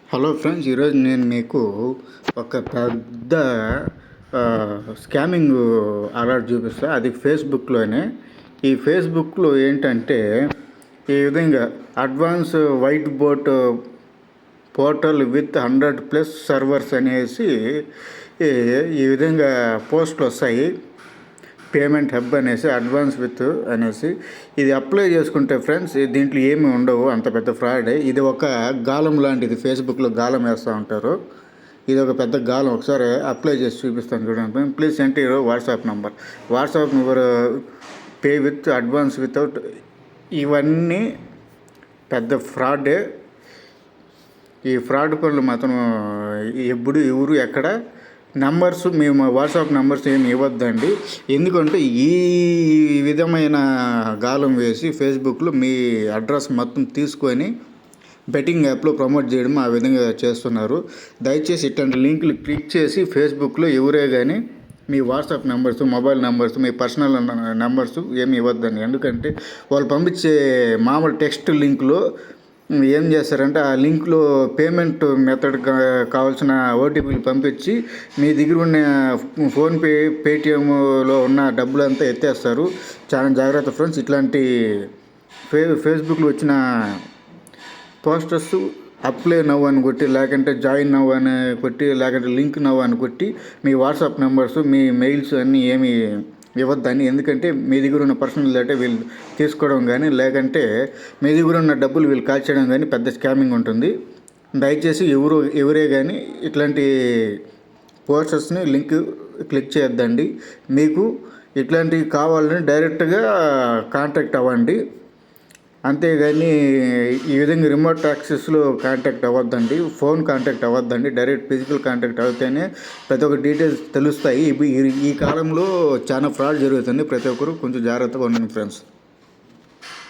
Hello friends, ఈరోజు నేను మీకు ఒక పెద్ద స్కామింగ్ అలర్ట్ చూపిస్తా. అది ఫేస్బుక్లోనే. ఈ ఫేస్బుక్లో ఏంటంటే ఈ విధంగా advance white board portal with 100+ servers అనేసి ఈ విధంగా పోస్టులు వస్తాయి. పేమెంట్ హబ్ అనేసి, అడ్వాన్స్ విత్ అనేసి. ఇది అప్లై చేసుకుంటే ఫ్రెండ్స్, దీంట్లో ఏమి ఉండవు, అంత పెద్ద ఫ్రాడే. ఇది ఒక గాలం లాంటిది. ఫేస్బుక్లో గాలం వేస్తూ ఉంటారు. ఇది ఒక పెద్ద గాలం. ఒకసారి అప్లై చేసి చూపిస్తాను చూడండి. Please enter WhatsApp number pay with advance without. ఇవన్నీ పెద్ద ఫ్రాడే. ఈ ఫ్రాడ్ పనులు మాత్రం ఎవరు ఎక్కడ నంబర్స్, మేము వాట్సాప్ నెంబర్స్ ఏమి ఇవ్వద్దండి. ఎందుకంటే ఈ విధమైన గాలం వేసి ఫేస్బుక్లో మీ అడ్రస్ మొత్తం తీసుకొని బెట్టింగ్ యాప్లో ప్రమోట్ చేయడం ఆ విధంగా చేస్తున్నారు. దయచేసి ఇట్లాంటి లింకులు క్లిక్ చేసి ఫేస్బుక్లో ఎవరే కానీ మీ వాట్సాప్ నెంబర్స్, మొబైల్ నెంబర్స్, మీ పర్సనల్ నెంబర్స్ ఏమి ఇవ్వద్దండి. ఎందుకంటే వాళ్ళు పంపించే మామూలు టెక్స్ట్ లింకులో ఏం చేస్తారంటే ఆ లింక్లో పేమెంట్ మెథడ్ కావాల్సిన ఓటీపీలు పంపించి మీ దగ్గర ఉన్న ఫోన్పే, పేటిఎంలో ఉన్న డబ్బులంతా ఎత్తేస్తారు. చాలా జాగ్రత్త ఫ్రెండ్స్. ఇట్లాంటి ఫేస్బుక్లో వచ్చిన పోస్టర్స్ అప్లై నవ్వు అని కొట్టి, లేకంటే జాయిన్ నవ్వు అని కొట్టి, లేకంటే లింక్ నవ్వు అని కొట్టి మీ వాట్సాప్ నెంబర్స్, మీ మెయిల్స్ అన్నీ ఏమి ఇవ్వద్దని. ఎందుకంటే మీ దగ్గర ఉన్న పర్సనల్ డేటా వీళ్ళు తీసుకోవడం కానీ, లేకంటే మీ దగ్గర ఉన్న డబ్బులు వీళ్ళు కాల్చేయడం కానీ పెద్ద స్కామింగ్ ఉంటుంది. దయచేసి ఎవరే కానీ ఇట్లాంటి పోస్టర్స్ని లింక్ క్లిక్ చేయొద్దండి. మీకు ఇట్లాంటివి కావాలని డైరెక్ట్గా కాంటాక్ట్ అవ్వండి. అంతేగాని ఈ విధంగా రిమోట్ యాక్సెస్లో కాంటాక్ట్ అవ్వద్దండి. ఫోన్ కాంటాక్ట్ అవ్వద్దండి. డైరెక్ట్ ఫిజికల్ కాంటాక్ట్ అవుతేనే ప్రతి ఒక్క డీటెయిల్స్ తెలుస్తాయి. ఈ కాలంలో చాలా ఫ్రాడ్ జరుగుతుంది. ప్రతి ఒక్కరు కొంచెం జాగ్రత్తగా ఉండండి ఫ్రెండ్స్.